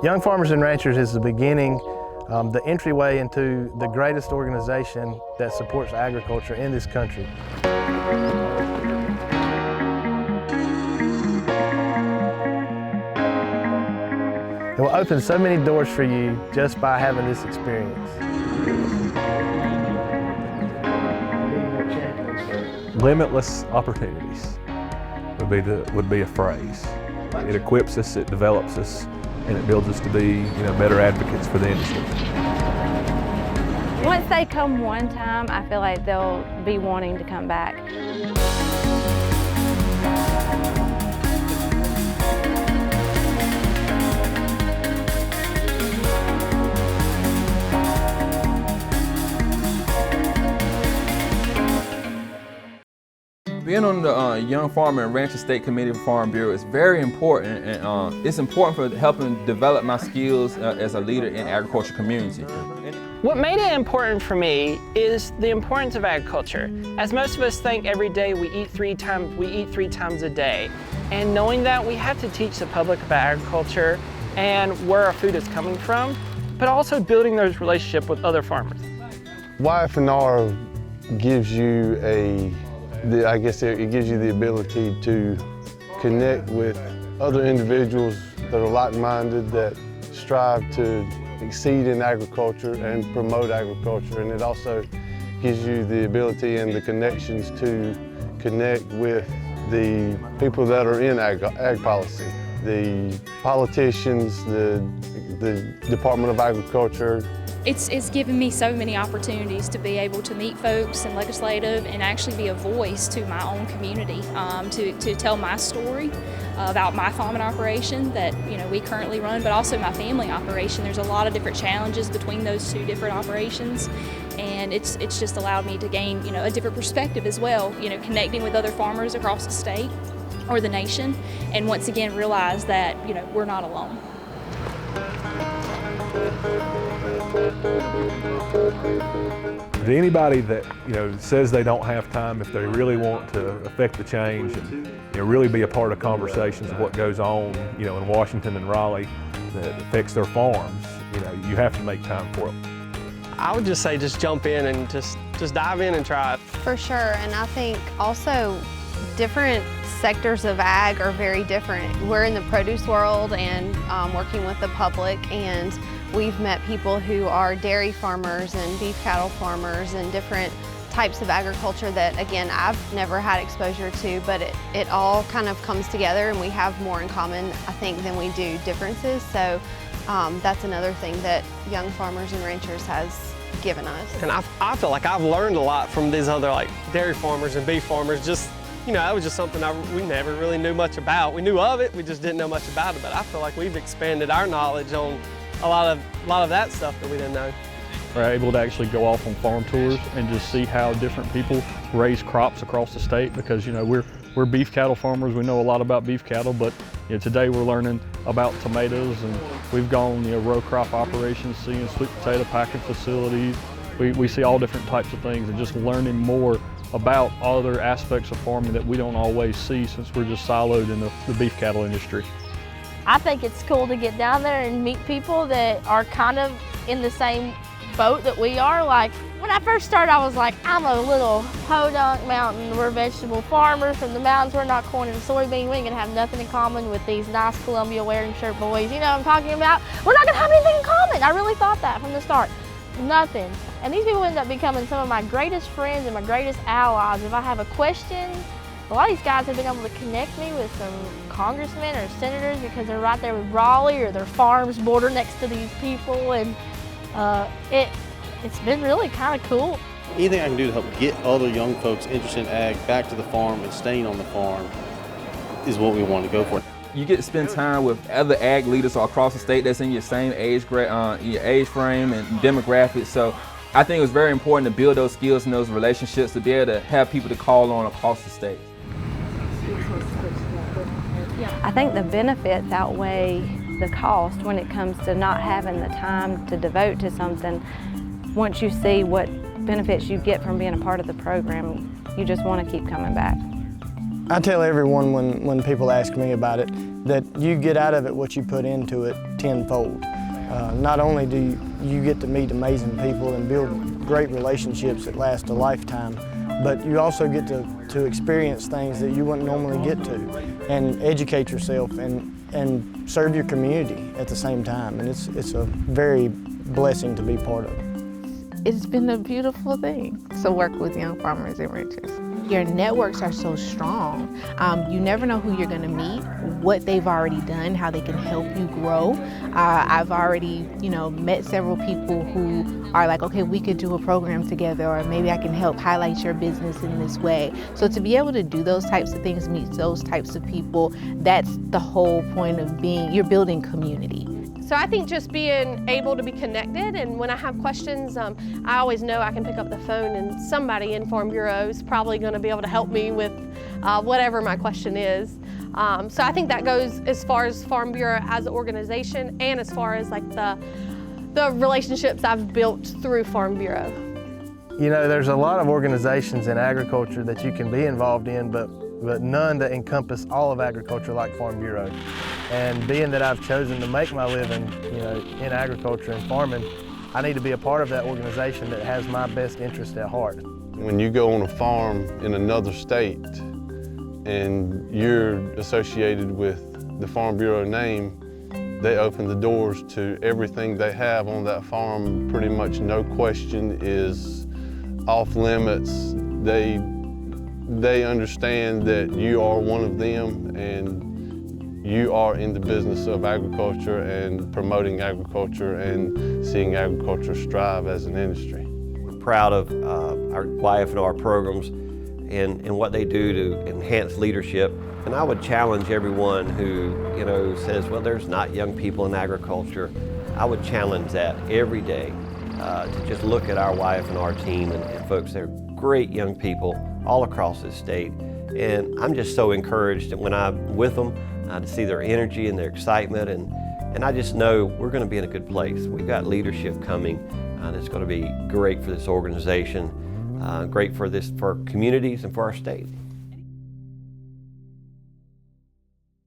Young Farmers and Ranchers is the beginning, the entryway into the greatest organization that supports agriculture in this country. It will open so many doors for you just by having this experience. Limitless opportunities would be a phrase. It equips us, it develops us, and it builds us to be, better advocates for the industry. Once they come one time, I feel like they'll be wanting to come back. Being on the Young Farmer and Rancher State Committee for Farm Bureau is very important, and it's important for helping develop my skills as a leader in agriculture community. What made it important for me is the importance of agriculture. As most of us think every day we eat three times a day. And knowing that, we have to teach the public about agriculture and where our food is coming from, but also building those relationships with other farmers. YF&R gives you it gives you the ability to connect with other individuals that are like-minded, that strive to exceed in agriculture and promote agriculture. And it also gives you the ability and the connections to connect with the people that are in ag policy, the politicians, the Department of Agriculture. It's given me so many opportunities to be able to meet folks in legislative and actually be a voice to my own community, to tell my story about my farming operation that we currently run, but also my family operation. There's a lot of different challenges between those two different operations, and it's just allowed me to gain a different perspective as well, connecting with other farmers across the state or the nation, and once again realize that we're not alone. To anybody that says they don't have time, if they really want to affect the change and really be a part of conversations of what goes on in Washington and Raleigh that affects their farms, you have to make time for them. I would just say just jump in and just dive in and try it. For sure, and I think also different sectors of ag are very different. We're in the produce world and working with the public, and we've met people who are dairy farmers and beef cattle farmers and different types of agriculture that, again, I've never had exposure to, but it all kind of comes together and we have more in common, I think, than we do differences. So that's another thing that Young Farmers and Ranchers has given us. And I feel like I've learned a lot from these other dairy farmers and beef farmers. Just, that was just something we never really knew much about. We knew of it, we just didn't know much about it, but I feel like we've expanded our knowledge on a lot of that stuff that we didn't know. We're able to actually go off on farm tours and just see how different people raise crops across the state, because we're beef cattle farmers. We know a lot about beef cattle, but today we're learning about tomatoes, and we've gone row crop operations, seeing sweet potato packing facilities. We see all different types of things, and just learning more about other aspects of farming that we don't always see, since we're just siloed in the beef cattle industry. I think it's cool to get down there and meet people that are kind of in the same boat that we are. Like, when I first started, I was like, I'm a little podunk mountain. We're vegetable farmers from the mountains. We're not corn and soybean. We ain't gonna have nothing in common with these nice Columbia wearing shirt boys. You know what I'm talking about? We're not gonna have anything in common. I really thought that from the start. Nothing. And these people end up becoming some of my greatest friends and my greatest allies. If I have a question, a lot of these guys have been able to connect me with some congressmen or senators because they're right there with Raleigh, or their farms border next to these people, and it's been really kind of cool. Anything I can do to help get other young folks interested in ag back to the farm and staying on the farm is what we want to go for. You get to spend time with other ag leaders all across the state that's in your same age frame and demographics. So I think it was very important to build those skills and those relationships to be able to have people to call on across the state. I think the benefits outweigh the cost when it comes to not having the time to devote to something. Once you see what benefits you get from being a part of the program, you just want to keep coming back. I tell everyone when people ask me about it that you get out of it what you put into it. tenfold. Not only do you get to meet amazing people and build great relationships that last a lifetime, but you also get to experience things that you wouldn't normally get to, and educate yourself and serve your community at the same time. And it's a very blessing to be part of. It's been a beautiful thing to work with young farmers and ranchers. Your networks are so strong. You never know who you're gonna meet, what they've already done, how they can help you grow. I've already, met several people who are like, okay, we could do a program together, or maybe I can help highlight your business in this way. So to be able to do those types of things, meet those types of people, that's the whole point of you're building community. So I think just being able to be connected, and when I have questions, I always know I can pick up the phone and somebody in Farm Bureau is probably going to be able to help me with whatever my question is. So I think that goes as far as Farm Bureau as an organization, and as far as like the relationships I've built through Farm Bureau. There's a lot of organizations in agriculture that you can be involved in, but none that encompass all of agriculture like Farm Bureau. And being that I've chosen to make my living, in agriculture and farming, I need to be a part of that organization that has my best interest at heart. When you go on a farm in another state and you're associated with the Farm Bureau name, they open the doors to everything they have on that farm. Pretty much no question is off limits. They understand that you are one of them, and you are in the business of agriculture and promoting agriculture and seeing agriculture strive as an industry. We're proud of our YF&R programs and what they do to enhance leadership. And I would challenge everyone who says, well, there's not young people in agriculture. I would challenge that every day to just look at our YF&R team and folks, they're great young people all across this state. And I'm just so encouraged that when I'm with them, to see their energy and their excitement, and I just know we're going to be in a good place. We've got leadership coming that's going to be great for this organization, great for communities and for our state.